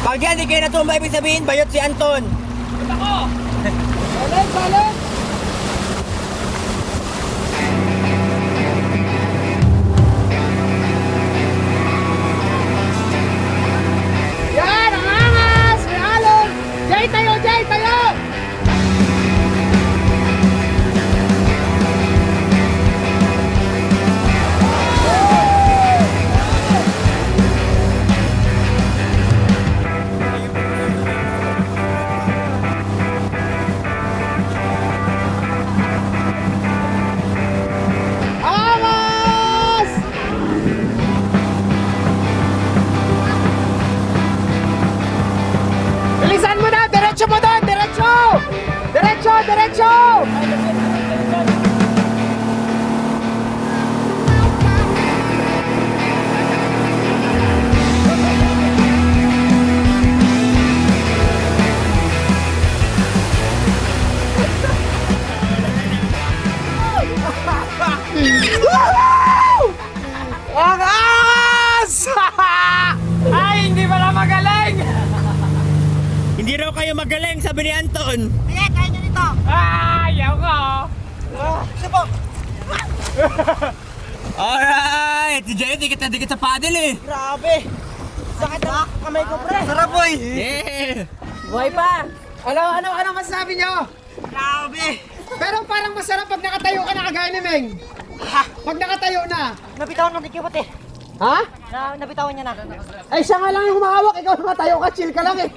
Pag yan, di kayo natumba, ibig sabihin, bayot si Anton. Ako! Balik, balik! Yan! Ang angas! May alon! Jay tayo! Jay tayo! Angas! Bilisan mo na! Diretso mo doon! Diretso! Diretso! Diretso! Ang angas! Ay, hindi pala magaling! Hindi raw kayo magaling, sabi ni Anton. Sige, kaya nyo dito! Ayaw ko! Sipo! Alright! Si Jay, dikit sa paddle eh. Grabe! Sakit na kamay ko, pre! Sarap, boy! Yeah! Buhay pa! Ano masasabi nyo? Grabe! Pero parang masarap pag nakatayo ka na kagaya ni Meng. Pag nakatayo na. Nabitawan ng dikibot eh. Ha? Nabitawan niya na. Ay, siya nga lang yung humahawak. Ikaw nakatayo ka, chill ka lang eh.